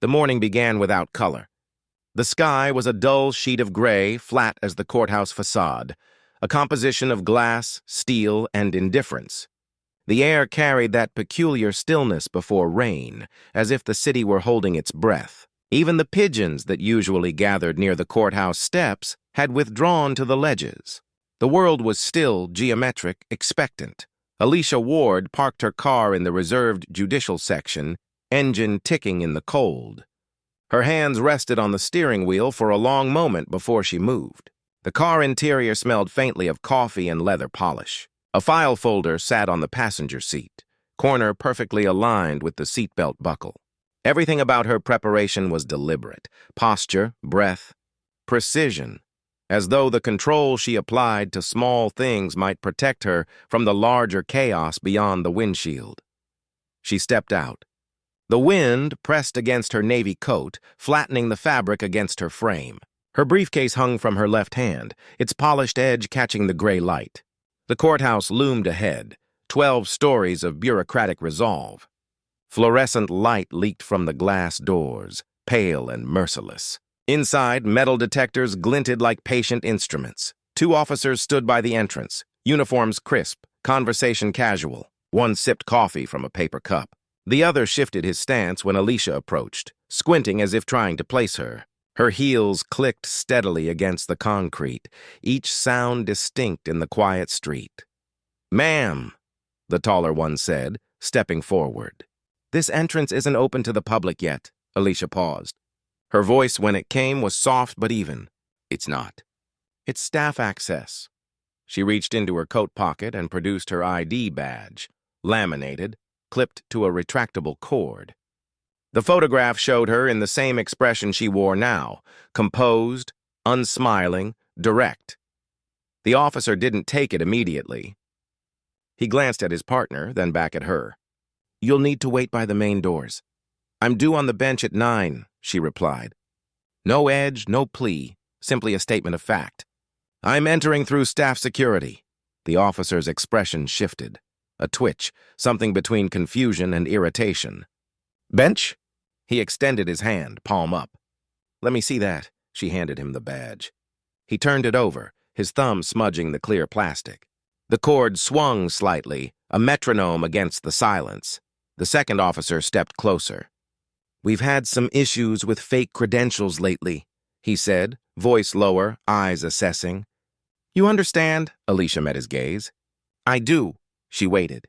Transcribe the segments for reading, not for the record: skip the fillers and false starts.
The morning began without color. The sky was a dull sheet of gray, flat as the courthouse facade, a composition of glass, steel, and indifference. The air carried that peculiar stillness before rain, as if the city were holding its breath. Even the pigeons that usually gathered near the courthouse steps had withdrawn to the ledges. The world was still, geometric, expectant. Alicia Ward parked her car in the reserved judicial section, engine ticking in the cold. Her hands rested on the steering wheel for a long moment before she moved. The car interior smelled faintly of coffee and leather polish. A file folder sat on the passenger seat, corner perfectly aligned with the seatbelt buckle. Everything about her preparation was deliberate: posture, breath, precision, as though the control she applied to small things might protect her from the larger chaos beyond the windshield. She stepped out. The wind pressed against her navy coat, flattening the fabric against her frame. Her briefcase hung from her left hand, its polished edge catching the gray light. The courthouse loomed ahead, 12 stories of bureaucratic resolve. Fluorescent light leaked from the glass doors, pale and merciless. Inside, metal detectors glinted like patient instruments. 2 officers stood by the entrance, uniforms crisp, conversation casual. One sipped coffee from a paper cup. The other shifted his stance when Alicia approached, squinting as if trying to place her. Her heels clicked steadily against the concrete, each sound distinct in the quiet street. "Ma'am," the taller one said, stepping forward. "This entrance isn't open to the public yet." Alicia paused. Her voice, when it came, was soft but even. "It's not. It's staff access." She reached into her coat pocket and produced her ID badge, laminated, clipped to a retractable cord. The photograph showed her in the same expression she wore now, composed, unsmiling, direct. The officer didn't take it immediately. He glanced at his partner, then back at her. "You'll need to wait by the main doors." "I'm due on the bench at 9, she replied. No edge, no plea, simply a statement of fact. "I'm entering through staff security." The officer's expression shifted. A twitch, something between confusion and irritation. "Bench?" He extended his hand, palm up. "Let me see that." She handed him the badge. He turned it over, his thumb smudging the clear plastic. The cord swung slightly, a metronome against the silence. The second officer stepped closer. "We've had some issues with fake credentials lately," he said, voice lower, eyes assessing. "You understand?" Alicia met his gaze. "I do." She waited.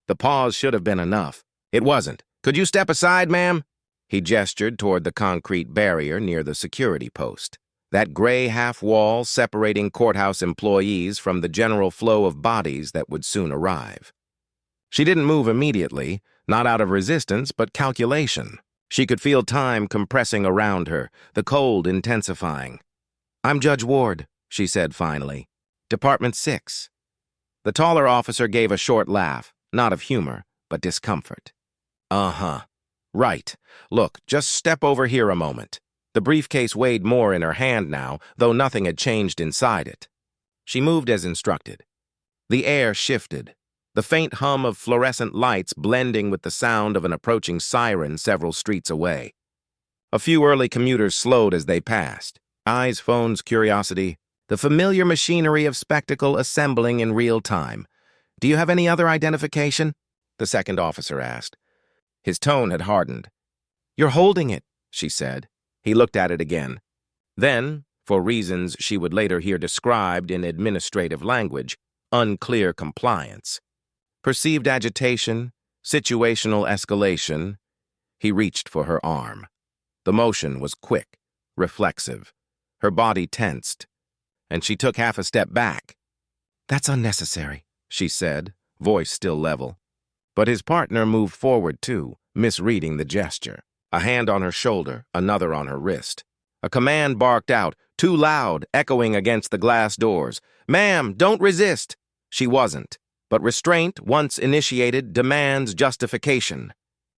The pause should have been enough. It wasn't. "Could you step aside, ma'am?" He gestured toward the concrete barrier near the security post, that gray half-wall separating courthouse employees from the general flow of bodies that would soon arrive. She didn't move immediately, not out of resistance, but calculation. She could feel time compressing around her, the cold intensifying. "I'm Judge Ward," she said finally. "Department 6. The taller officer gave a short laugh, not of humor, but discomfort. "Uh-huh. Right. Look, just step over here a moment." The briefcase weighed more in her hand now, though nothing had changed inside it. She moved as instructed. The air shifted, the faint hum of fluorescent lights blending with the sound of an approaching siren several streets away. A few early commuters slowed as they passed, eyes, phones, curiosity, the familiar machinery of spectacle assembling in real time. "Do you have any other identification?" the second officer asked. His tone had hardened. "You're holding it," she said. He looked at it again. Then, for reasons she would later hear described in administrative language, unclear compliance, perceived agitation, situational escalation, he reached for her arm. The motion was quick, reflexive. Her body tensed, and she took half a step back. "That's unnecessary," she said, voice still level. But his partner moved forward too, misreading the gesture. A hand on her shoulder, another on her wrist. A command barked out, too loud, echoing against the glass doors. "Ma'am, don't resist!" She wasn't. But restraint, once initiated, demands justification.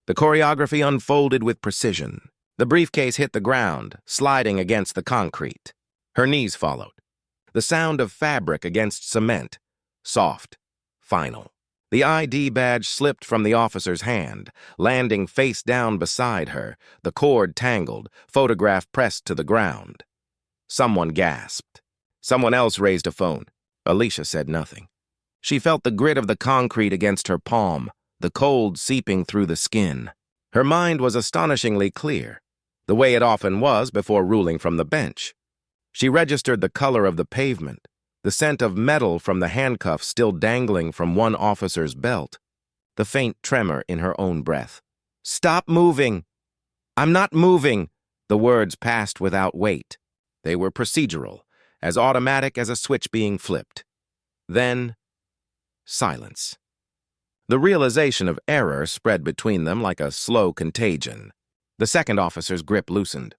The choreography unfolded with precision. The briefcase hit the ground, sliding against the concrete. Her knees followed. The sound of fabric against cement. Soft. Final. The ID badge slipped from the officer's hand, landing face down beside her, the cord tangled, photograph pressed to the ground. Someone gasped. Someone else raised a phone. Alicia said nothing. She felt the grit of the concrete against her palm, the cold seeping through the skin. Her mind was astonishingly clear, the way it often was before ruling from the bench. She registered the color of the pavement, the scent of metal from the handcuffs still dangling from one officer's belt, the faint tremor in her own breath. "Stop moving! I'm not moving!" The words passed without weight. They were procedural, as automatic as a switch being flipped. Then, silence. The realization of error spread between them like a slow contagion. The second officer's grip loosened.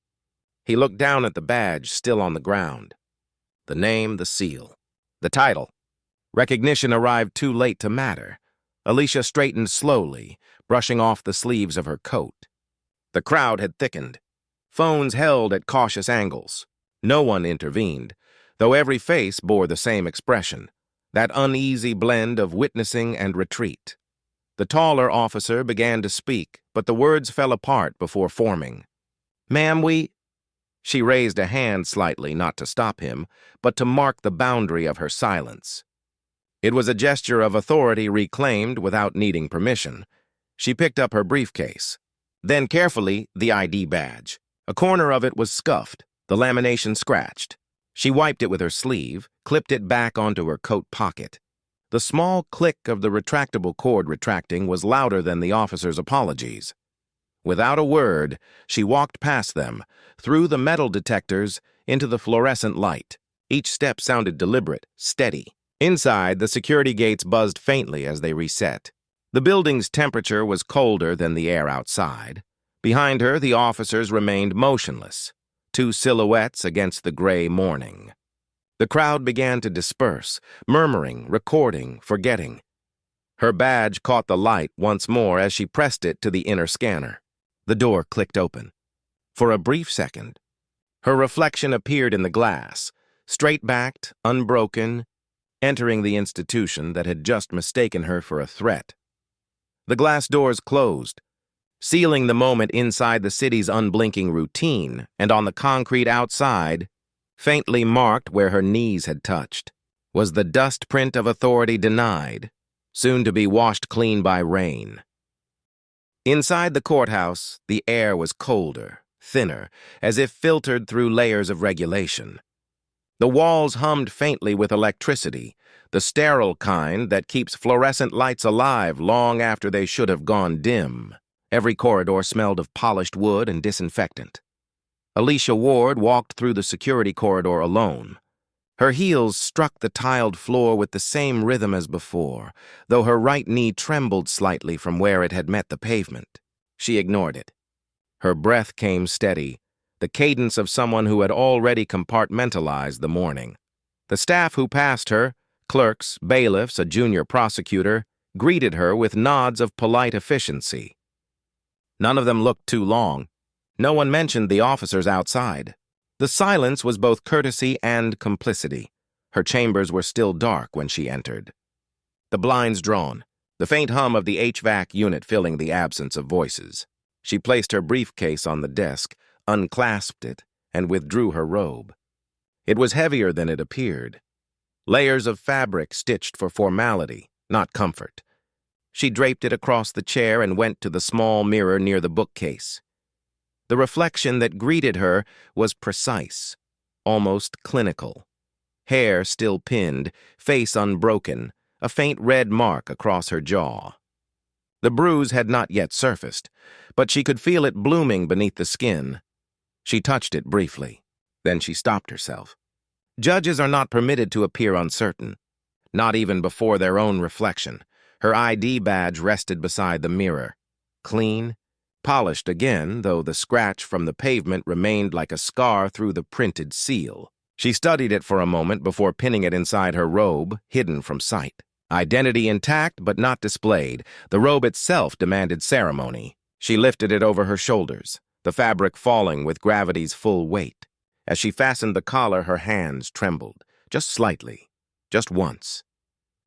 He looked down at the badge still on the ground. The name, the seal, the title. Recognition arrived too late to matter. Alicia straightened slowly, brushing off the sleeves of her coat. The crowd had thickened. Phones held at cautious angles. No one intervened, though every face bore the same expression, that uneasy blend of witnessing and retreat. The taller officer began to speak, but the words fell apart before forming. "Ma'am, we—" She raised a hand slightly, not to stop him, but to mark the boundary of her silence. It was a gesture of authority reclaimed without needing permission. She picked up her briefcase. Then carefully, the ID badge. A corner of it was scuffed, the lamination scratched. She wiped it with her sleeve, clipped it back onto her coat pocket. The small click of the retractable cord retracting was louder than the officer's apologies. Without a word, she walked past them, through the metal detectors, into the fluorescent light. Each step sounded deliberate, steady. Inside, the security gates buzzed faintly as they reset. The building's temperature was colder than the air outside. Behind her, the officers remained motionless, two silhouettes against the gray morning. The crowd began to disperse, murmuring, recording, forgetting. Her badge caught the light once more as she pressed it to the inner scanner. The door clicked open. For a brief second, her reflection appeared in the glass, straight-backed, unbroken, entering the institution that had just mistaken her for a threat. The glass doors closed, sealing the moment inside the city's unblinking routine, and on the concrete outside, faintly marked where her knees had touched, was the dust print of authority denied, soon to be washed clean by rain. Inside the courthouse, the air was colder, thinner, as if filtered through layers of regulation. The walls hummed faintly with electricity, the sterile kind that keeps fluorescent lights alive long after they should have gone dim. Every corridor smelled of polished wood and disinfectant. Alicia Ward walked through the security corridor alone. Her heels struck the tiled floor with the same rhythm as before, though her right knee trembled slightly from where it had met the pavement. She ignored it. Her breath came steady, the cadence of someone who had already compartmentalized the morning. The staff who passed her, clerks, bailiffs, a junior prosecutor, greeted her with nods of polite efficiency. None of them looked too long. No one mentioned the officers outside. The silence was both courtesy and complicity. Her chambers were still dark when she entered. The blinds drawn, the faint hum of the HVAC unit filling the absence of voices. She placed her briefcase on the desk, unclasped it, and withdrew her robe. It was heavier than it appeared. Layers of fabric stitched for formality, not comfort. She draped it across the chair and went to the small mirror near the bookcase. The reflection that greeted her was precise, almost clinical. Hair still pinned, face unbroken, a faint red mark across her jaw. The bruise had not yet surfaced, but she could feel it blooming beneath the skin. She touched it briefly. Then she stopped herself. Judges are not permitted to appear uncertain, not even before their own reflection. Her ID badge rested beside the mirror, clean, polished again, though the scratch from the pavement remained like a scar through the printed seal. She studied it for a moment before pinning it inside her robe, hidden from sight. Identity intact but not displayed, the robe itself demanded ceremony. She lifted it over her shoulders, the fabric falling with gravity's full weight. As she fastened the collar, her hands trembled, just slightly, just once.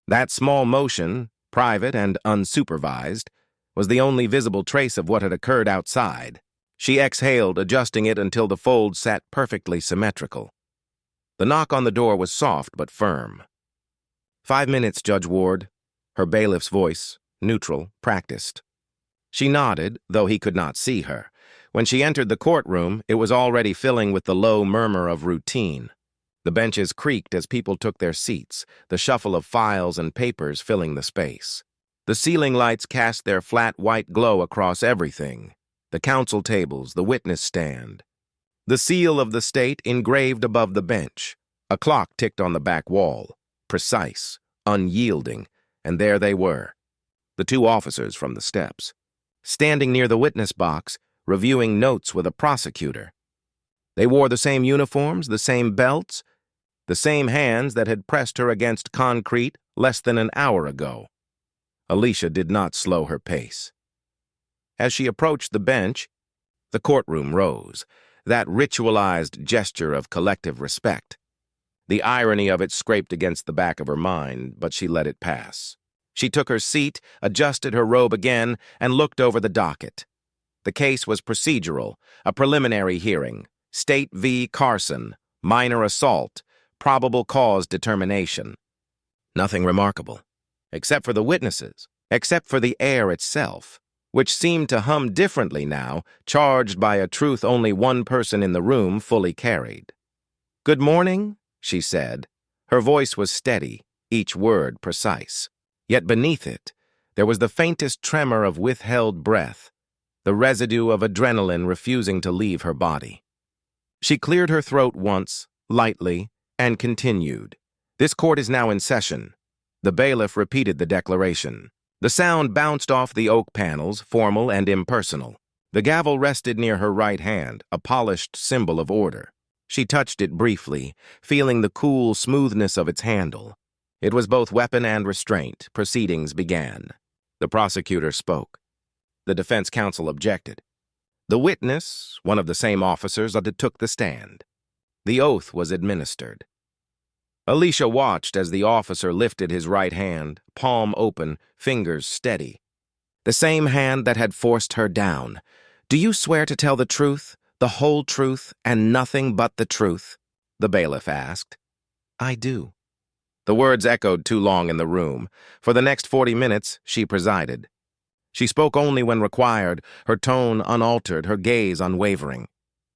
That small motion, private and unsupervised, was the only visible trace of what had occurred outside. She exhaled, adjusting it until the folds sat perfectly symmetrical. The knock on the door was soft but firm. 5 minutes, Judge Ward. Her bailiff's voice, neutral, practiced. She nodded, though he could not see her. When she entered the courtroom, it was already filling with the low murmur of routine. The benches creaked as people took their seats, the shuffle of files and papers filling the space. The ceiling lights cast their flat white glow across everything: the counsel tables, the witness stand. The seal of the state engraved above the bench. A clock ticked on the back wall, precise, unyielding, and there they were, the two officers from the steps, standing near the witness box, reviewing notes with a prosecutor. They wore the same uniforms, the same belts, the same hands that had pressed her against concrete less than an hour ago. Alicia did not slow her pace. As she approached the bench, the courtroom rose, that ritualized gesture of collective respect. The irony of it scraped against the back of her mind, but she let it pass. She took her seat, adjusted her robe again, and looked over the docket. The case was procedural, a preliminary hearing. State v. Carson, minor assault, probable cause determination. Nothing remarkable, except for the witnesses, except for the air itself, which seemed to hum differently now, charged by a truth only one person in the room fully carried. "Good morning," she said. Her voice was steady, each word precise. Yet beneath it, there was the faintest tremor of withheld breath, the residue of adrenaline refusing to leave her body. She cleared her throat once, lightly, and continued. "This court is now in session." The bailiff repeated the declaration. The sound bounced off the oak panels, formal and impersonal. The gavel rested near her right hand, a polished symbol of order. She touched it briefly, feeling the cool smoothness of its handle. It was both weapon and restraint. Proceedings began. The prosecutor spoke. The defense counsel objected. The witness, one of the same officers, undertook the stand. The oath was administered. Alicia watched as the officer lifted his right hand, palm open, fingers steady. The same hand that had forced her down. "Do you swear to tell the truth, the whole truth, and nothing but the truth?" the bailiff asked. "I do." The words echoed too long in the room. For the next 40 minutes, she presided. She spoke only when required, her tone unaltered, her gaze unwavering.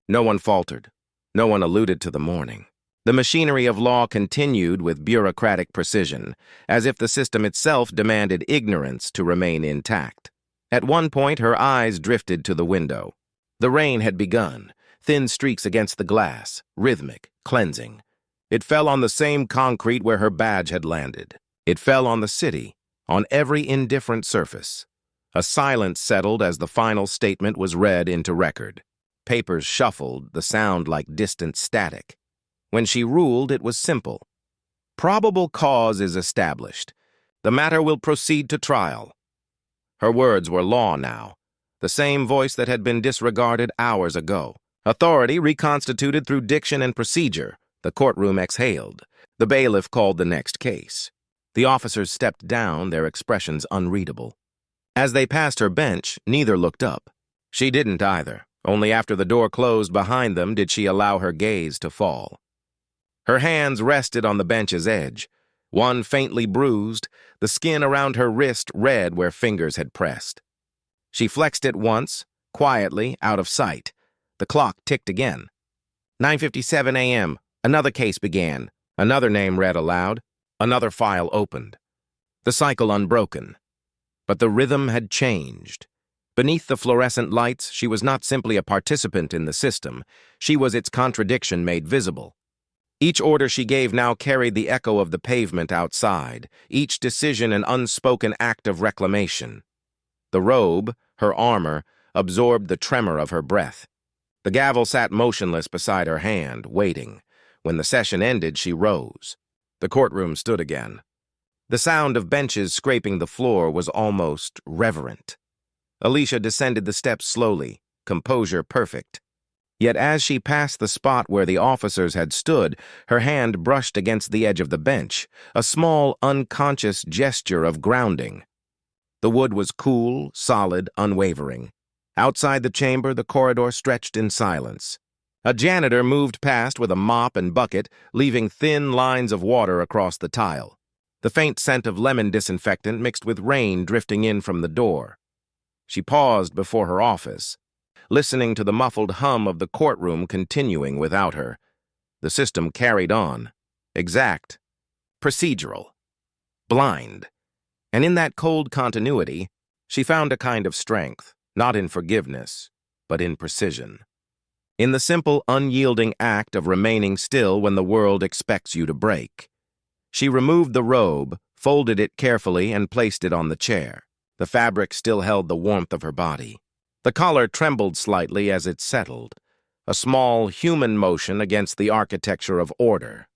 No one faltered. No one alluded to the morning. The machinery of law continued with bureaucratic precision, as if the system itself demanded ignorance to remain intact. At one point, her eyes drifted to the window. The rain had begun, thin streaks against the glass, rhythmic, cleansing. It fell on the same concrete where her badge had landed. It fell on the city, on every indifferent surface. A silence settled as the final statement was read into record. Papers shuffled, the sound like distant static. When she ruled, it was simple. Probable cause is established. The matter will proceed to trial. Her words were law now, the same voice that had been disregarded hours ago. Authority reconstituted through diction and procedure. The courtroom exhaled. The bailiff called the next case. The officers stepped down, their expressions unreadable. As they passed her bench, neither looked up. She didn't either. Only after the door closed behind them did she allow her gaze to fall. Her hands rested on the bench's edge, one faintly bruised, the skin around her wrist red where fingers had pressed. She flexed it once, quietly, out of sight. The clock ticked again. 9:57 a.m. Another case began. Another name read aloud. Another file opened. The cycle unbroken. But the rhythm had changed. Beneath the fluorescent lights, she was not simply a participant in the system. She was its contradiction made visible. Each order she gave now carried the echo of the pavement outside, each decision an unspoken act of reclamation. The robe, her armor, absorbed the tremor of her breath. The gavel sat motionless beside her hand, waiting. When the session ended, she rose. The courtroom stood again. The sound of benches scraping the floor was almost reverent. Alicia descended the steps slowly, composure perfect. Yet as she passed the spot where the officers had stood, her hand brushed against the edge of the bench, a small, unconscious gesture of grounding. The wood was cool, solid, unwavering. Outside the chamber, the corridor stretched in silence. A janitor moved past with a mop and bucket, leaving thin lines of water across the tile. The faint scent of lemon disinfectant mixed with rain drifting in from the door. She paused before her office, listening to the muffled hum of the courtroom continuing without her. The system carried on. Exact. Procedural. Blind. And in that cold continuity, she found a kind of strength, not in forgiveness, but in precision. In the simple, unyielding act of remaining still when the world expects you to break. She removed the robe, folded it carefully, and placed it on the chair. The fabric still held the warmth of her body. The collar trembled slightly as it settled, a small human motion against the architecture of order.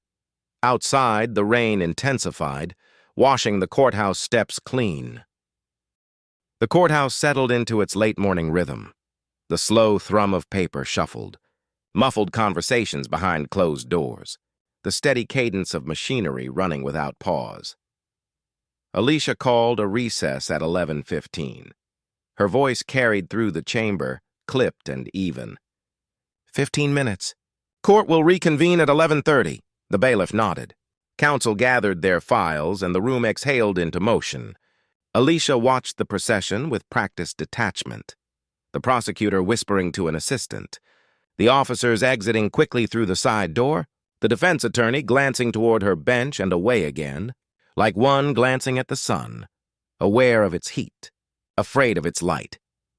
Outside, the rain intensified, washing the courthouse steps clean. The courthouse settled into its late-morning rhythm. The slow thrum of paper shuffled, muffled conversations behind closed doors, the steady cadence of machinery running without pause. Alicia called a recess at 11:15. Her voice carried through the chamber, clipped and even. 15 minutes. Court will reconvene at 11:30. The bailiff nodded. Counsel gathered their files, and the room exhaled into motion. Alicia watched the procession with practiced detachment. The prosecutor whispering to an assistant. The officers exiting quickly through the side door. The defense attorney glancing toward her bench and away again, like one glancing at the sun, aware of its heat, afraid of its light.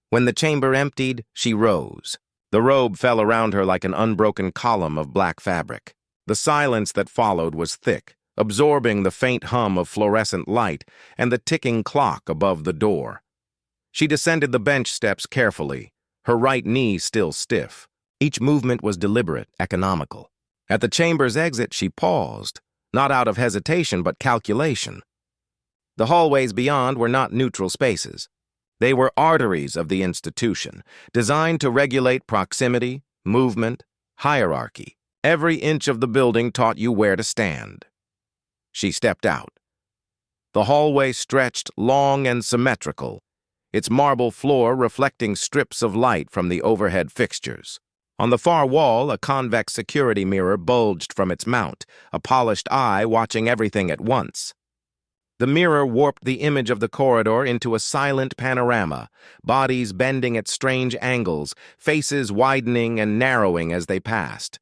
When the chamber emptied, she rose. The robe fell around her like an unbroken column of black fabric. The silence that followed was thick, absorbing the faint hum of fluorescent light and the ticking clock above the door. She descended the bench steps carefully, her right knee still stiff. Each movement was deliberate, economical. At the chamber's exit, she paused, not out of hesitation but calculation. The hallways beyond were not neutral spaces. They were arteries of the institution, designed to regulate proximity, movement, hierarchy. Every inch of the building taught you where to stand. She stepped out. The hallway stretched long and symmetrical, its marble floor reflecting strips of light from the overhead fixtures. On the far wall, a convex security mirror bulged from its mount, a polished eye watching everything at once. The mirror warped the image of the corridor into a silent panorama, bodies bending at strange angles, faces widening and narrowing as they passed.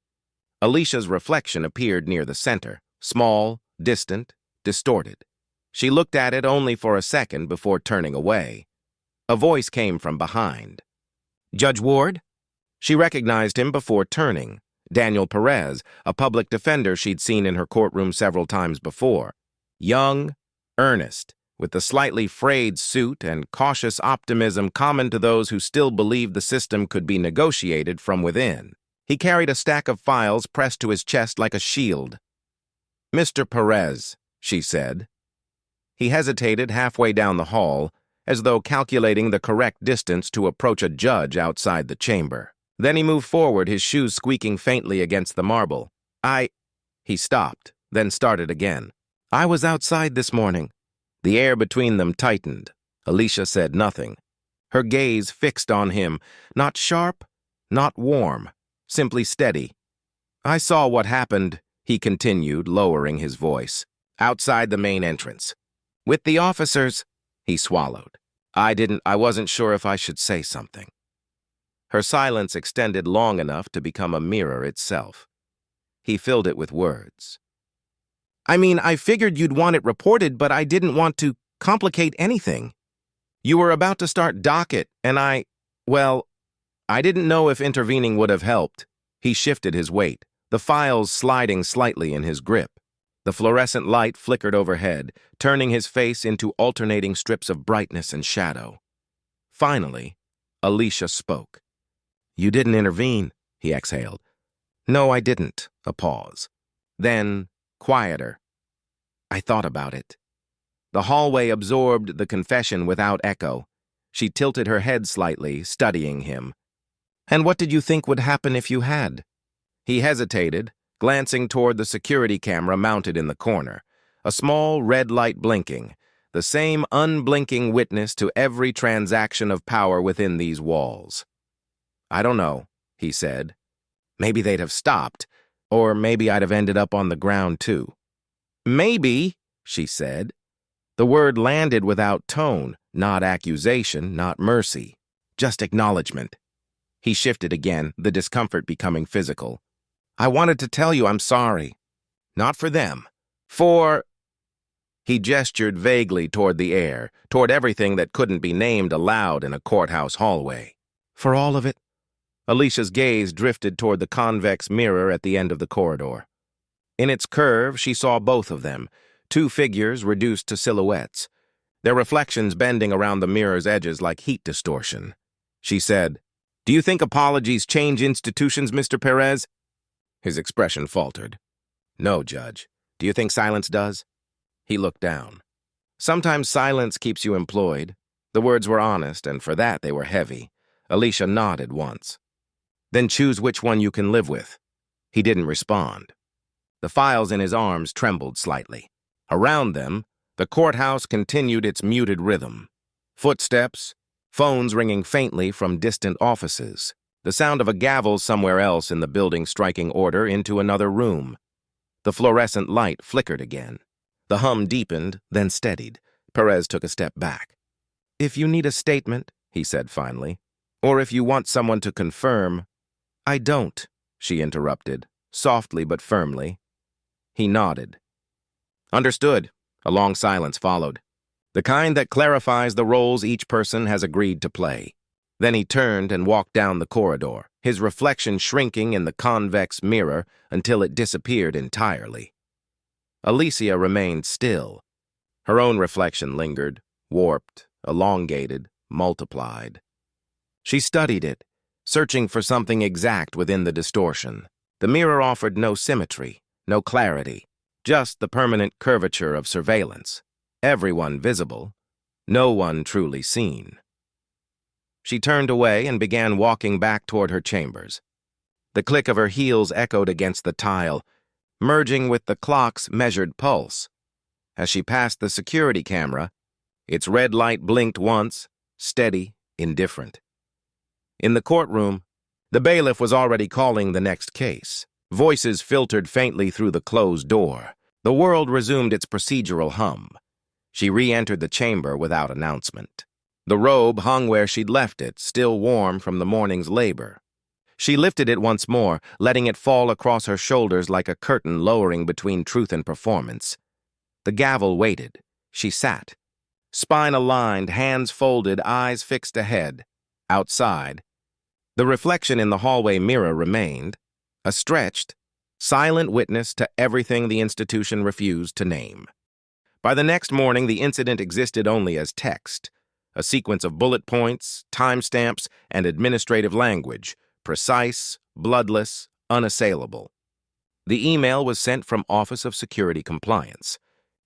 Alicia's reflection appeared near the center, small, distant, distorted. She looked at it only for a second before turning away. A voice came from behind. "Judge Ward?" She recognized him before turning. Daniel Perez, a public defender she'd seen in her courtroom several times before. Young, earnest, with the slightly frayed suit and cautious optimism common to those who still believed the system could be negotiated from within. He carried a stack of files pressed to his chest like a shield. "Mr. Perez," she said. He hesitated halfway down the hall, as though calculating the correct distance to approach a judge outside the chamber. Then he moved forward, his shoes squeaking faintly against the marble. He stopped, then started again. "I was outside this morning." The air between them tightened. Alicia said nothing. Her gaze fixed on him, not sharp, not warm, simply steady. "I saw what happened," he continued, lowering his voice. "Outside the main entrance. With the officers," he swallowed. I wasn't sure if I should say something." Her silence extended long enough to become a mirror itself. He filled it with words. I figured you'd want it reported, but I didn't want to complicate anything. You were about to start docket, and I didn't know if intervening would have helped." He shifted his weight, the files sliding slightly in his grip. The fluorescent light flickered overhead, turning his face into alternating strips of brightness and shadow. Finally, Alicia spoke. "You didn't intervene," he exhaled. "No, I didn't." A pause. Then, quieter. "I thought about it." The hallway absorbed the confession without echo. She tilted her head slightly, studying him. And what did you think would happen if you had? He hesitated, glancing toward the security camera mounted in the corner, a small red light blinking, the same unblinking witness to every transaction of power within these walls. I don't know, he said. Maybe they'd have stopped, or maybe I'd have ended up on the ground too. Maybe, she said. The word landed without tone, not accusation, not mercy, just acknowledgement. He shifted again, the discomfort becoming physical. I wanted to tell you I'm sorry. Not for them. For... He gestured vaguely toward the air, toward everything that couldn't be named aloud in a courthouse hallway. For all of it? Alicia's gaze drifted toward the convex mirror at the end of the corridor. In its curve, she saw both of them, two figures reduced to silhouettes, their reflections bending around the mirror's edges like heat distortion. She said, "Do you think apologies change institutions, Mr. Perez?" His expression faltered. "No, Judge. Do you think silence does?" He looked down. "Sometimes silence keeps you employed." The words were honest, and for that they were heavy. Alicia nodded once. "Then choose which one you can live with." He didn't respond. The files in his arms trembled slightly. Around them, the courthouse continued its muted rhythm. Footsteps, phones ringing faintly from distant offices, the sound of a gavel somewhere else in the building striking order into another room. The fluorescent light flickered again. The hum deepened, then steadied. Perez took a step back. "If you need a statement," he said finally, "or if you want someone to confirm—" "I don't," she interrupted, softly but firmly. He nodded. "Understood." A long silence followed, the kind that clarifies the roles each person has agreed to play. Then he turned and walked down the corridor, his reflection shrinking in the convex mirror until it disappeared entirely. Alicia remained still. Her own reflection lingered, warped, elongated, multiplied. She studied it, searching for something exact within the distortion. The mirror offered no symmetry, no clarity, just the permanent curvature of surveillance. Everyone visible, no one truly seen. She turned away and began walking back toward her chambers. The click of her heels echoed against the tile, merging with the clock's measured pulse. As she passed the security camera, its red light blinked once, steady, indifferent. In the courtroom, the bailiff was already calling the next case. Voices filtered faintly through the closed door. The world resumed its procedural hum. She re-entered the chamber without announcement. The robe hung where she'd left it, still warm from the morning's labor. She lifted it once more, letting it fall across her shoulders like a curtain lowering between truth and performance. The gavel waited. She sat. Spine aligned, hands folded, eyes fixed ahead. Outside, the reflection in the hallway mirror remained, a stretched, silent witness to everything the institution refused to name. By the next morning, the incident existed only as text, a sequence of bullet points, timestamps, and administrative language, precise, bloodless, unassailable. The email was sent from Office of Security Compliance.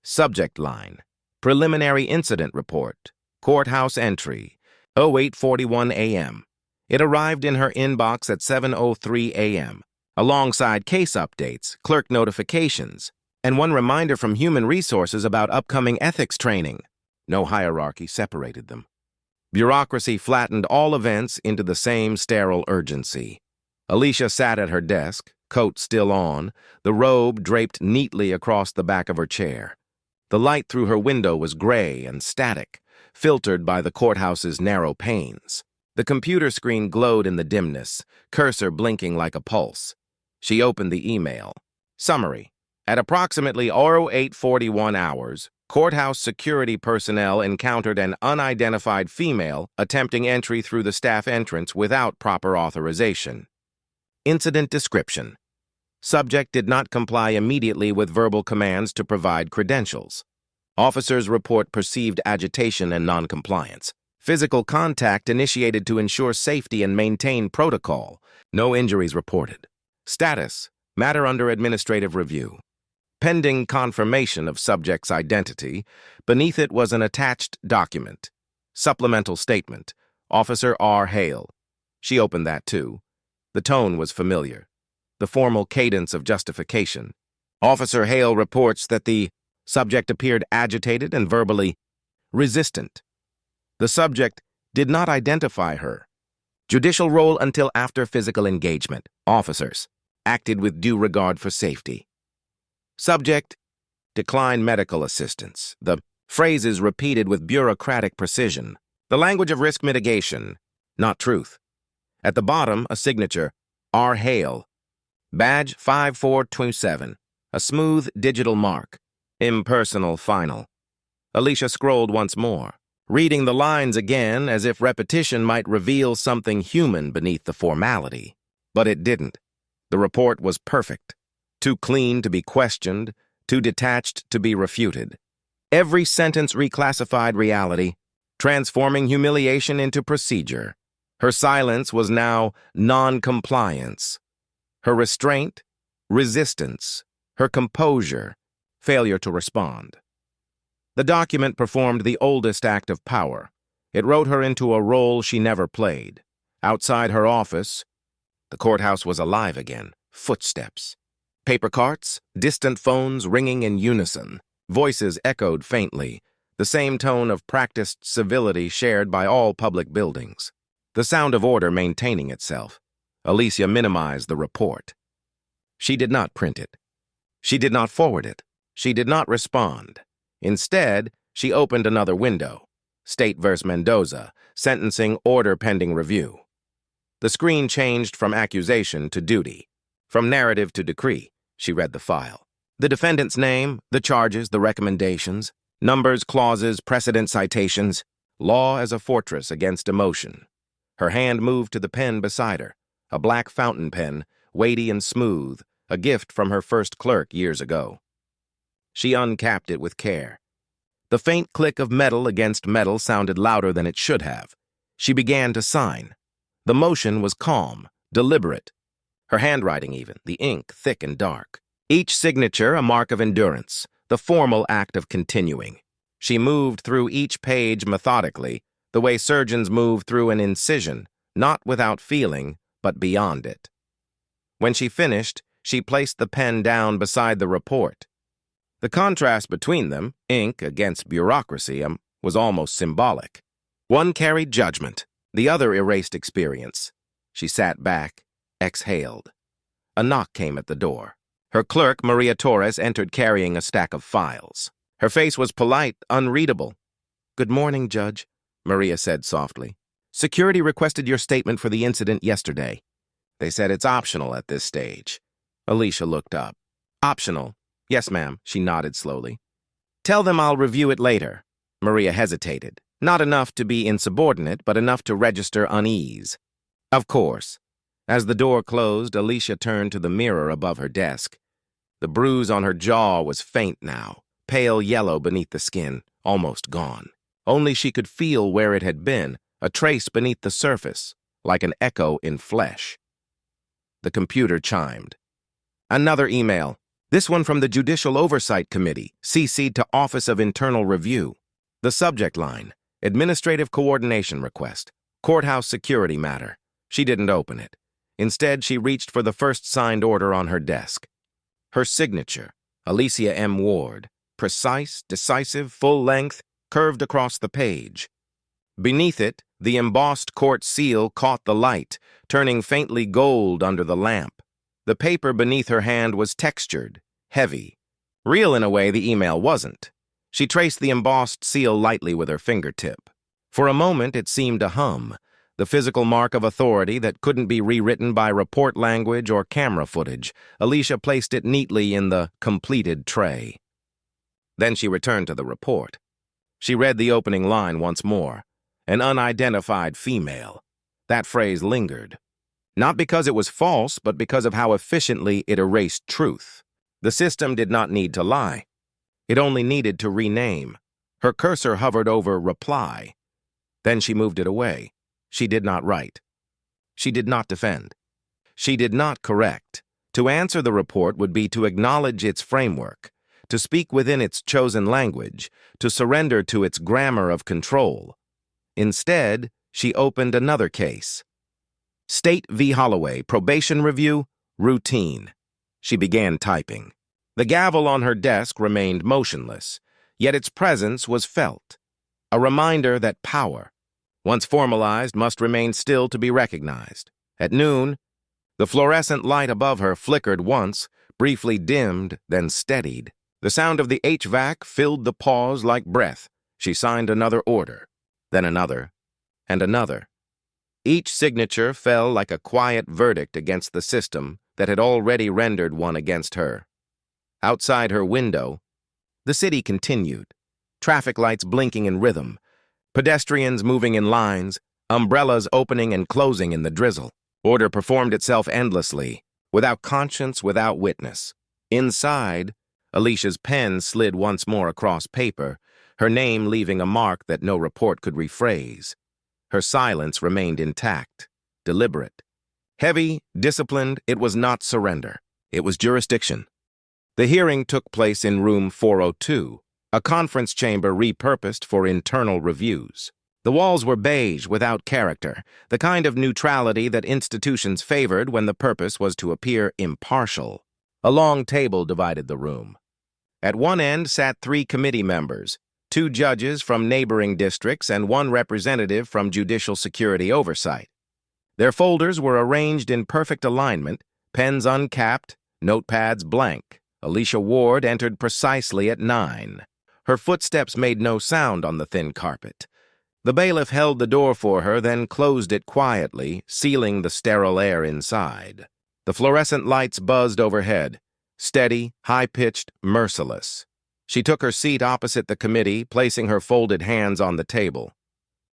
Subject line: Preliminary Incident Report, Courthouse Entry, 08:41 a.m. It arrived in her inbox at 7:03 a.m., alongside case updates, clerk notifications, and one reminder from Human Resources about upcoming ethics training. No hierarchy separated them. Bureaucracy flattened all events into the same sterile urgency. Alicia sat at her desk, coat still on, the robe draped neatly across the back of her chair. The light through her window was gray and static, filtered by the courthouse's narrow panes. The computer screen glowed in the dimness, cursor blinking like a pulse. She opened the email. Summary: at approximately 08:41 hours, courthouse security personnel encountered an unidentified female attempting entry through the staff entrance without proper authorization. Incident description: subject did not comply immediately with verbal commands to provide credentials. Officers report perceived agitation and noncompliance. Physical contact initiated to ensure safety and maintain protocol. No injuries reported. Status: matter under administrative review. Pending confirmation of subject's identity, beneath it was an attached document. Supplemental statement: Officer R. Hale. She opened that too. The tone was familiar. The formal cadence of justification. Officer Hale reports that the subject appeared agitated and verbally resistant. The subject did not identify her. Judicial role until after physical engagement. Officers acted with due regard for safety. Subject declined medical assistance. The phrases repeated with bureaucratic precision. The language of risk mitigation, not truth. At the bottom, a signature, R. Hale. Badge 5427. A smooth digital mark. Impersonal final. Alicia scrolled once more, reading the lines again as if repetition might reveal something human beneath the formality. But it didn't. The report was perfect. Too clean to be questioned, too detached to be refuted. Every sentence reclassified reality, transforming humiliation into procedure. Her silence was now non-compliance. Her restraint, resistance. Her composure, failure to respond. The document performed the oldest act of power. It wrote her into a role she never played. Outside her office, the courthouse was alive again. Footsteps. Paper carts, distant phones ringing in unison. Voices echoed faintly, the same tone of practiced civility shared by all public buildings. The sound of order maintaining itself. Alicia minimized the report. She did not print it. She did not forward it. She did not respond. Instead, she opened another window. State vs. Mendoza, sentencing order pending review. The screen changed from accusation to duty. From narrative to decree, she read the file. The defendant's name, the charges, the recommendations, numbers, clauses, precedent citations, law as a fortress against emotion. Her hand moved to the pen beside her, a black fountain pen, weighty and smooth, a gift from her first clerk years ago. She uncapped it with care. The faint click of metal against metal sounded louder than it should have. She began to sign. The motion was calm, deliberate. Her handwriting even, the ink thick and dark. Each signature a mark of endurance, the formal act of continuing. She moved through each page methodically, the way surgeons move through an incision, not without feeling, but beyond it. When she finished, she placed the pen down beside the report. The contrast between them, ink against bureaucracy, was almost symbolic. One carried judgment, the other erased experience. She sat back, exhaled. A knock came at the door. Her clerk, Maria Torres, entered carrying a stack of files. Her face was polite, unreadable. "Good morning, Judge," Maria said softly. "Security requested your statement for the incident yesterday. They said it's optional at this stage." Alicia looked up. "Optional?" "Yes, ma'am," she nodded slowly. "Tell them I'll review it later." Maria hesitated. Not enough to be insubordinate, but enough to register unease. "Of course." As the door closed, Alicia turned to the mirror above her desk. The bruise on her jaw was faint now, pale yellow beneath the skin, almost gone. Only she could feel where it had been, a trace beneath the surface, like an echo in flesh. The computer chimed. Another email. This one from the Judicial Oversight Committee, CC'd to Office of Internal Review. The subject line, Administrative Coordination Request, Courthouse Security Matter. She didn't open it. Instead, she reached for the first signed order on her desk. Her signature, Alicia M. Ward, precise, decisive, full length, curved across the page. Beneath it, the embossed court seal caught the light, turning faintly gold under the lamp. The paper beneath her hand was textured, heavy. Real in a way the email wasn't. She traced the embossed seal lightly with her fingertip. For a moment it seemed to hum, the physical mark of authority that couldn't be rewritten by report language or camera footage. Alicia placed it neatly in the completed tray. Then she returned to the report. She read the opening line once more. An unidentified female. That phrase lingered. Not because it was false, but because of how efficiently it erased truth. The system did not need to lie. It only needed to rename. Her cursor hovered over reply. Then she moved it away. She did not write. She did not defend. She did not correct. To answer the report would be to acknowledge its framework, to speak within its chosen language, to surrender to its grammar of control. Instead, she opened another case. State v. Holloway, probation review, routine. She began typing. The gavel on her desk remained motionless, yet its presence was felt. A reminder that power, once formalized, must remain still to be recognized. At noon, the fluorescent light above her flickered once, briefly dimmed, then steadied. The sound of the HVAC filled the pause like breath. She signed another order, then another, and another. Each signature fell like a quiet verdict against the system that had already rendered one against her. Outside her window, the city continued, traffic lights blinking in rhythm, pedestrians moving in lines, umbrellas opening and closing in the drizzle. Order performed itself endlessly, without conscience, without witness. Inside, Alicia's pen slid once more across paper, her name leaving a mark that no report could rephrase. Her silence remained intact, deliberate. Heavy, disciplined, it was not surrender. It was jurisdiction. The hearing took place in room 402, a conference chamber repurposed for internal reviews. The walls were beige, without character, the kind of neutrality that institutions favored when the purpose was to appear impartial. A long table divided the room. At one end sat 3 committee members, 2 judges from neighboring districts and 1 representative from Judicial Security Oversight. Their folders were arranged in perfect alignment, pens uncapped, notepads blank. Alicia Ward entered precisely at 9. Her footsteps made no sound on the thin carpet. The bailiff held the door for her, then closed it quietly, sealing the sterile air inside. The fluorescent lights buzzed overhead, steady, high-pitched, merciless. She took her seat opposite the committee, placing her folded hands on the table.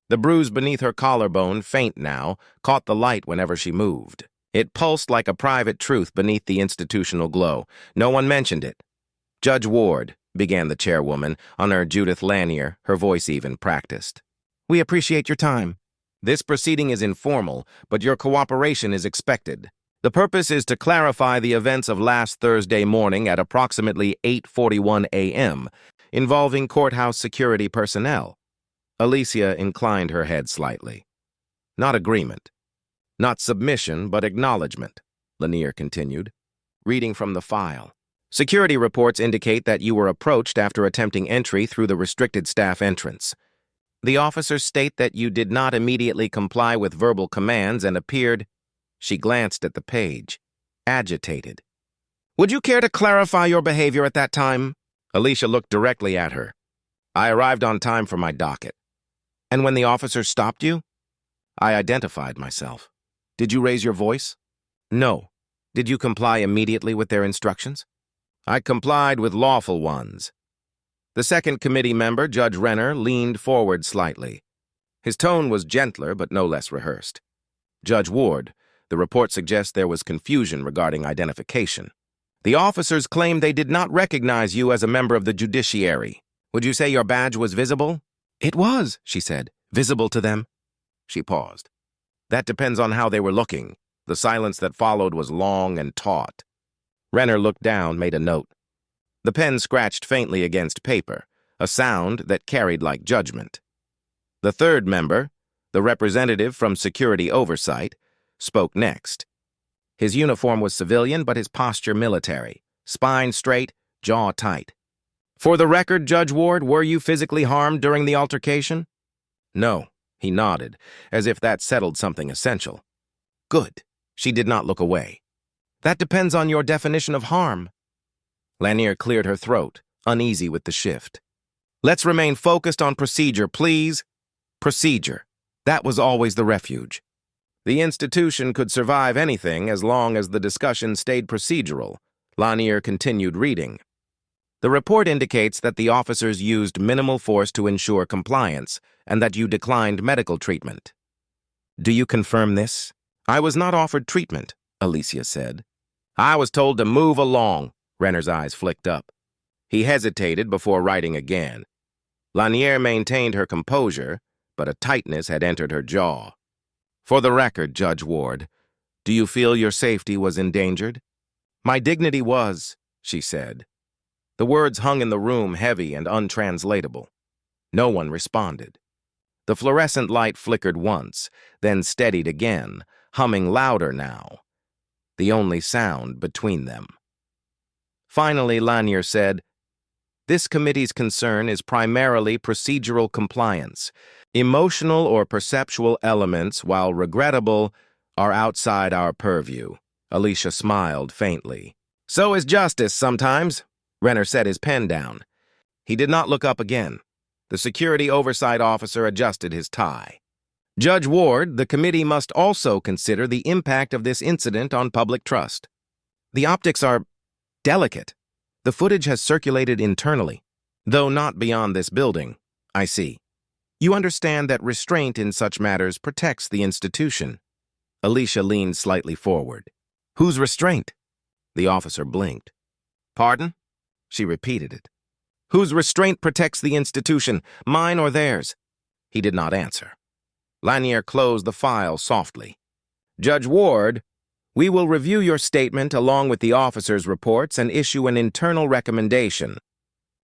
The bruise beneath her collarbone, faint now, caught the light whenever she moved. It pulsed like a private truth beneath the institutional glow. No one mentioned it. "Judge Ward," began the chairwoman, on her Judith Lanier, her voice even practiced. "We appreciate your time. This proceeding is informal, but your cooperation is expected. The purpose is to clarify the events of last Thursday morning at approximately 8:41 a.m., involving courthouse security personnel." Alicia inclined her head slightly. "Not agreement. Not submission, but acknowledgement," Lanier continued, reading from the file. "Security reports indicate that you were approached after attempting entry through the restricted staff entrance. The officers state that you did not immediately comply with verbal commands and appeared—" She glanced at the page, agitated. "Would you care to clarify your behavior at that time?" Alicia looked directly at her. "I arrived on time for my docket." "And when the officers stopped you?" "I identified myself." "Did you raise your voice?" "No." "Did you comply immediately with their instructions?" "I complied with lawful ones." The second committee member, Judge Renner, leaned forward slightly. His tone was gentler but no less rehearsed. "Judge Ward, the report suggests there was confusion regarding identification. The officers claim they did not recognize you as a member of the judiciary. Would you say your badge was visible?" "It was," she said. "Visible to them." She paused. "That depends on how they were looking." The silence that followed was long and taut. Renner looked down, made a note. The pen scratched faintly against paper, a sound that carried like judgment. The third member, the representative from Security Oversight, spoke next. His uniform was civilian, but his posture military, spine straight, jaw tight. "For the record, Judge Ward, were you physically harmed during the altercation?" "No." He nodded, as if that settled something essential. "Good." She did not look away. "That depends on your definition of harm." Lanier cleared her throat, uneasy with the shift. "Let's remain focused on procedure, please." Procedure. That was always the refuge. The institution could survive anything as long as the discussion stayed procedural. Lanier continued reading. "The report indicates that the officers used minimal force to ensure compliance, and that you declined medical treatment. Do you confirm this?" "I was not offered treatment," Alicia said. "I was told to move along." Renner's eyes flicked up. He hesitated before writing again. Lanier maintained her composure, but a tightness had entered her jaw. "For the record, Judge Ward, do you feel your safety was endangered?" "My dignity was," she said. The words hung in the room heavy and untranslatable. No one responded. The fluorescent light flickered once, then steadied again, humming louder now, the only sound between them. Finally, Lanier said, "This committee's concern is primarily procedural compliance. Emotional or perceptual elements, while regrettable, are outside our purview." Alicia smiled faintly. "So is justice sometimes." Renner set his pen down. He did not look up again. The security oversight officer adjusted his tie. "Judge Ward, the committee must also consider the impact of this incident on public trust. The optics are delicate. The footage has circulated internally, though not beyond this building. I see. You understand that restraint in such matters protects the institution." Alicia leaned slightly forward. "Whose restraint?" The officer blinked. "Pardon?" She repeated it. "Whose restraint protects the institution, mine or theirs?" He did not answer. Lanier closed the file softly. "Judge Ward, we will review your statement along with the officer's reports and issue an internal recommendation.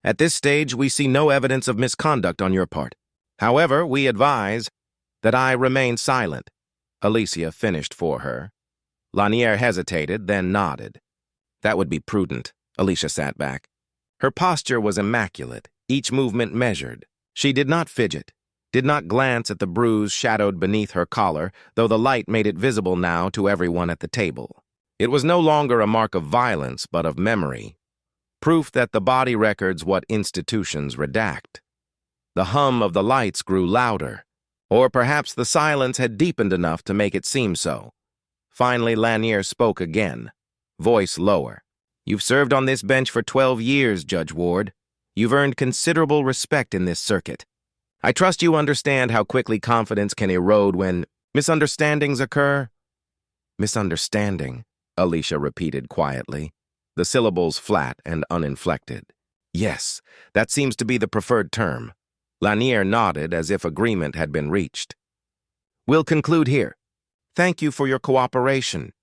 At this stage, we see no evidence of misconduct on your part. However, we advise that I remain silent." Alicia finished for her. Lanier hesitated, then nodded. "That would be prudent." Alicia sat back. Her posture was immaculate, each movement measured. She did not fidget, did not glance at the bruise shadowed beneath her collar, though the light made it visible now to everyone at the table. It was no longer a mark of violence, but of memory, proof that the body records what institutions redact. The hum of the lights grew louder, or perhaps the silence had deepened enough to make it seem so. Finally, Lanier spoke again, voice lower. "You've served on this bench for 12 years, Judge Ward. You've earned considerable respect in this circuit. I trust you understand how quickly confidence can erode when misunderstandings occur." "Misunderstanding," Alicia repeated quietly, the syllables flat and uninflected. "Yes, that seems to be the preferred term." Lanier nodded as if agreement had been reached. "We'll conclude here. Thank you for your cooperation."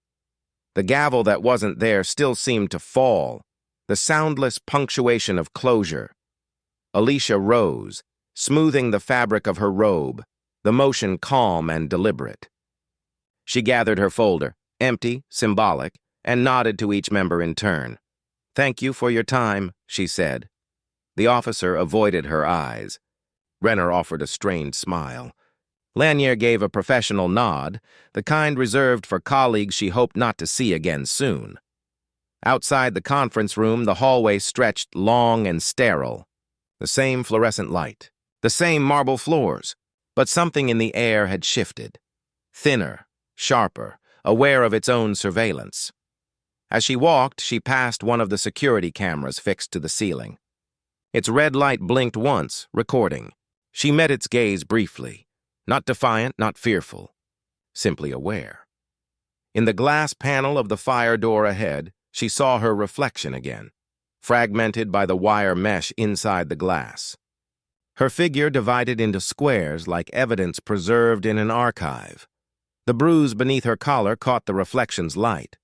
The gavel that wasn't there still seemed to fall, the soundless punctuation of closure. Alicia rose, smoothing the fabric of her robe, the motion calm and deliberate. She gathered her folder, empty, symbolic, and nodded to each member in turn. "Thank you for your time," she said. The officer avoided her eyes. Renner offered a strained smile. Lanier gave a professional nod, the kind reserved for colleagues she hoped not to see again soon. Outside the conference room, the hallway stretched long and sterile. The same fluorescent light, the same marble floors, but something in the air had shifted. Thinner, sharper, aware of its own surveillance. As she walked, she passed one of the security cameras fixed to the ceiling. Its red light blinked once, recording. She met its gaze briefly. Not defiant, not fearful, simply aware. In the glass panel of the fire door ahead, she saw her reflection again, fragmented by the wire mesh inside the glass. Her figure divided into squares like evidence preserved in an archive. The bruise beneath her collar caught the reflection's light.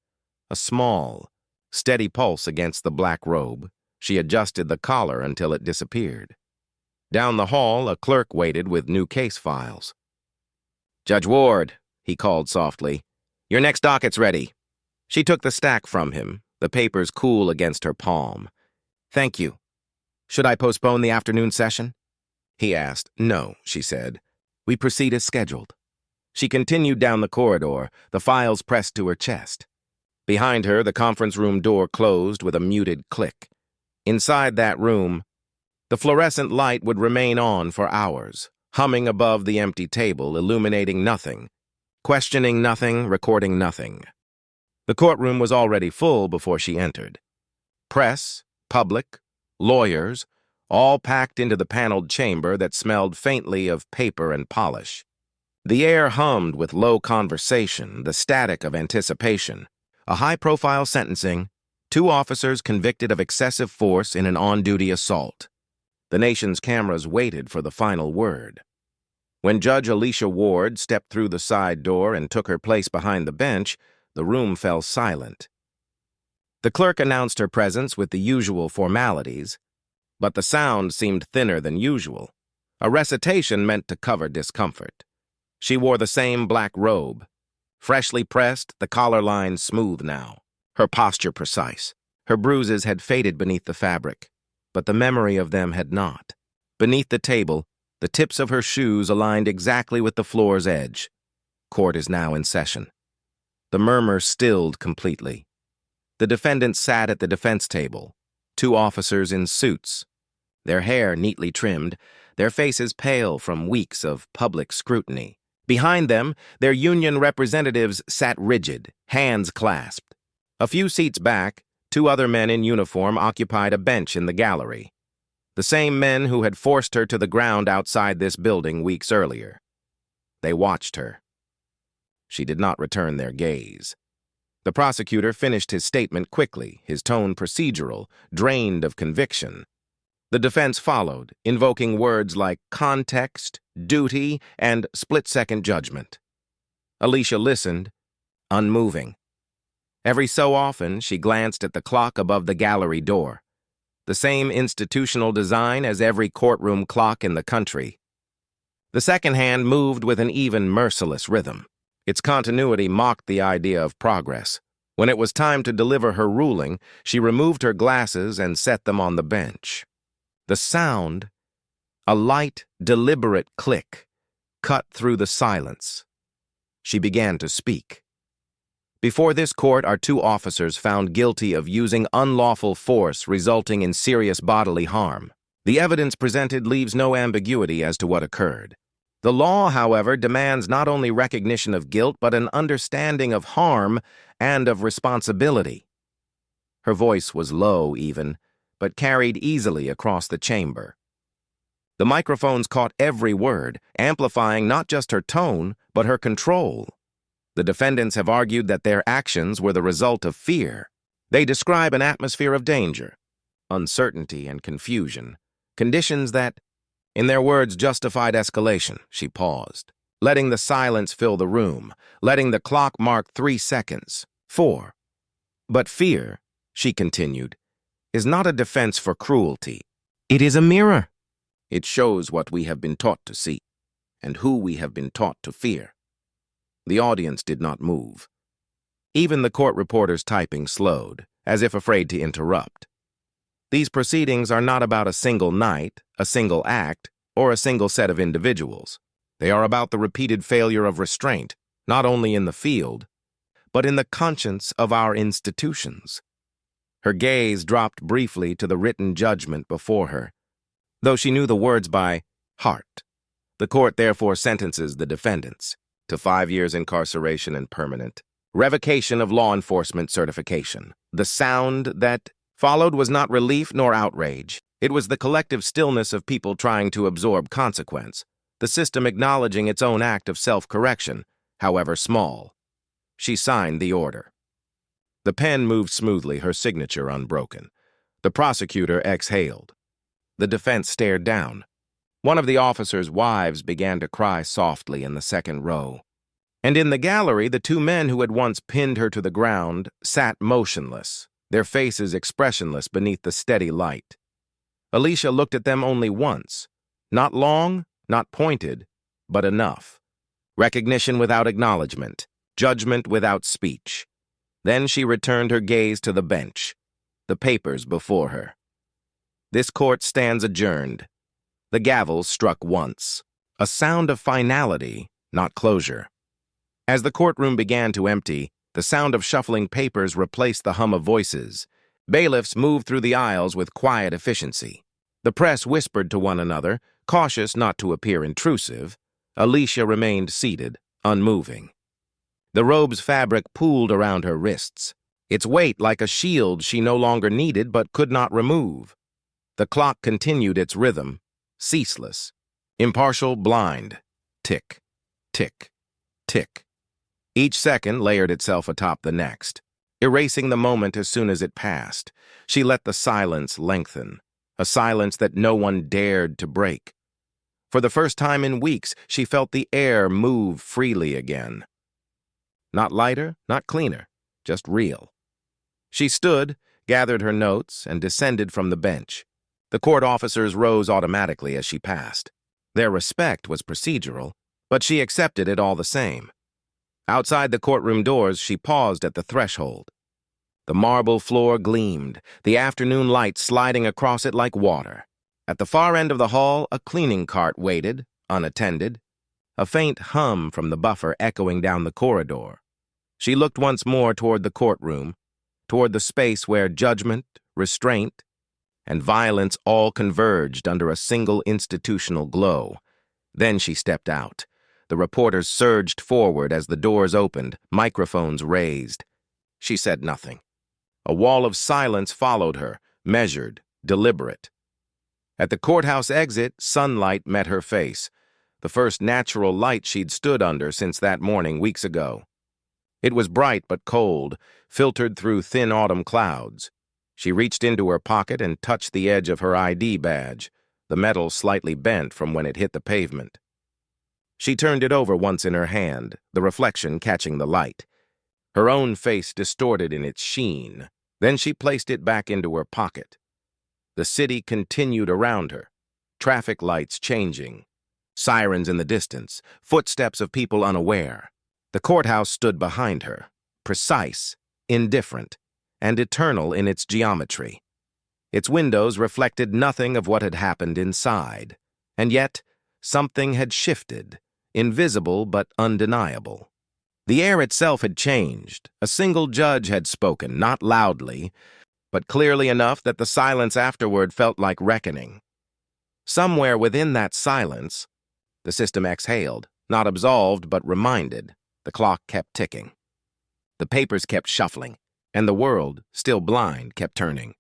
A small, steady pulse against the black robe. She adjusted the collar until it disappeared. Down the hall, a clerk waited with new case files. "Judge Ward," he called softly, "your next docket's ready." She took the stack from him, the papers cool against her palm. "Thank you. Should I postpone the afternoon session?" He asked. "No," she said. "We proceed as scheduled." She continued down the corridor, the files pressed to her chest. Behind her, the conference room door closed with a muted click. Inside that room, the fluorescent light would remain on for hours, humming above the empty table, illuminating nothing, questioning nothing, recording nothing. The courtroom was already full before she entered. Press, public, lawyers, all packed into the paneled chamber that smelled faintly of paper and polish. The air hummed with low conversation, the static of anticipation. A high-profile sentencing, 2 officers convicted of excessive force in an on-duty assault. The nation's cameras waited for the final word. When Judge Alicia Ward stepped through the side door and took her place behind the bench, the room fell silent. The clerk announced her presence with the usual formalities, but the sound seemed thinner than usual, a recitation meant to cover discomfort. She wore the same black robe. Freshly pressed, the collar lines smooth now, her posture precise. Her bruises had faded beneath the fabric, but the memory of them had not. Beneath the table, the tips of her shoes aligned exactly with the floor's edge. Court is now in session. The murmur stilled completely. The defendants sat at the defense table, 2 officers in suits, their hair neatly trimmed, their faces pale from weeks of public scrutiny. Behind them, their union representatives sat rigid, hands clasped. A few seats back, 2 other men in uniform occupied a bench in the gallery. The same men who had forced her to the ground outside this building weeks earlier. They watched her. She did not return their gaze. The prosecutor finished his statement quickly, his tone procedural, drained of conviction. The defense followed, invoking words like context, duty, and split-second judgment. Alicia listened, unmoving. Every so often, she glanced at the clock above the gallery door, the same institutional design as every courtroom clock in the country. The second hand moved with an even, merciless rhythm. Its continuity mocked the idea of progress. When it was time to deliver her ruling, she removed her glasses and set them on the bench. The sound, a light, deliberate click, cut through the silence. She began to speak. Before this court are 2 officers found guilty of using unlawful force resulting in serious bodily harm. The evidence presented leaves no ambiguity as to what occurred. The law, however, demands not only recognition of guilt, but an understanding of harm and of responsibility. Her voice was low, even, but carried easily across the chamber. The microphones caught every word, amplifying not just her tone, but her control. The defendants have argued that their actions were the result of fear. They describe an atmosphere of danger, uncertainty, and confusion, conditions that, in their words, justified escalation. She paused, letting the silence fill the room, letting the clock mark 3 seconds, 4. But fear, she continued, is not a defense for cruelty. It is a mirror. It shows what we have been taught to see, and who we have been taught to fear. The audience did not move. Even the court reporter's typing slowed, as if afraid to interrupt. These proceedings are not about a single night, a single act, or a single set of individuals. They are about the repeated failure of restraint, not only in the field, but in the conscience of our institutions. Her gaze dropped briefly to the written judgment before her. Though she knew the words by heart, the court therefore sentences the defendants to 5 years incarceration and permanent revocation of law enforcement certification. The sound that followed was not relief nor outrage. It was the collective stillness of people trying to absorb consequence, the system acknowledging its own act of self-correction, however small. She signed the order. The pen moved smoothly, her signature unbroken. The prosecutor exhaled. The defense stared down. One of the officers' wives began to cry softly in the second row. And in the gallery, the 2 men who had once pinned her to the ground sat motionless, their faces expressionless beneath the steady light. Alicia looked at them only once. Not long, not pointed, but enough. Recognition without acknowledgement, judgment without speech. Then she returned her gaze to the bench, the papers before her. This court stands adjourned. The gavel struck once, a sound of finality, not closure. As the courtroom began to empty, the sound of shuffling papers replaced the hum of voices. Bailiffs moved through the aisles with quiet efficiency. The press whispered to one another, cautious not to appear intrusive. Alicia remained seated, unmoving. The robe's fabric pooled around her wrists, its weight like a shield she no longer needed but could not remove. The clock continued its rhythm, ceaseless, impartial, blind. Tick, tick, tick. Each second layered itself atop the next, erasing the moment as soon as it passed. She let the silence lengthen, a silence that no one dared to break. For the first time in weeks, she felt the air move freely again. Not lighter, not cleaner, just real. She stood, gathered her notes, and descended from the bench. The court officers rose automatically as she passed. Their respect was procedural, but she accepted it all the same. Outside the courtroom doors, she paused at the threshold. The marble floor gleamed, the afternoon light sliding across it like water. At the far end of the hall, a cleaning cart waited, unattended, a faint hum from the buffer echoing down the corridor. She looked once more toward the courtroom, toward the space where judgment, restraint, and violence all converged under a single institutional glow. Then she stepped out. The reporters surged forward as the doors opened, microphones raised. She said nothing. A wall of silence followed her, measured, deliberate. At the courthouse exit, sunlight met her face, the first natural light she'd stood under since that morning weeks ago. It was bright but cold, filtered through thin autumn clouds. She reached into her pocket and touched the edge of her ID badge, the metal slightly bent from when it hit the pavement. She turned it over once in her hand, the reflection catching the light. Her own face distorted in its sheen. Then she placed it back into her pocket. The city continued around her, traffic lights changing, sirens in the distance, footsteps of people unaware. The courthouse stood behind her, precise, indifferent, and eternal in its geometry. Its windows reflected nothing of what had happened inside, and yet something had shifted, invisible but undeniable. The air itself had changed. A single judge had spoken, not loudly, but clearly enough that the silence afterward felt like reckoning. Somewhere within that silence, the system exhaled, not absolved but reminded. The clock kept ticking. The papers kept shuffling, and the world, still blind, kept turning.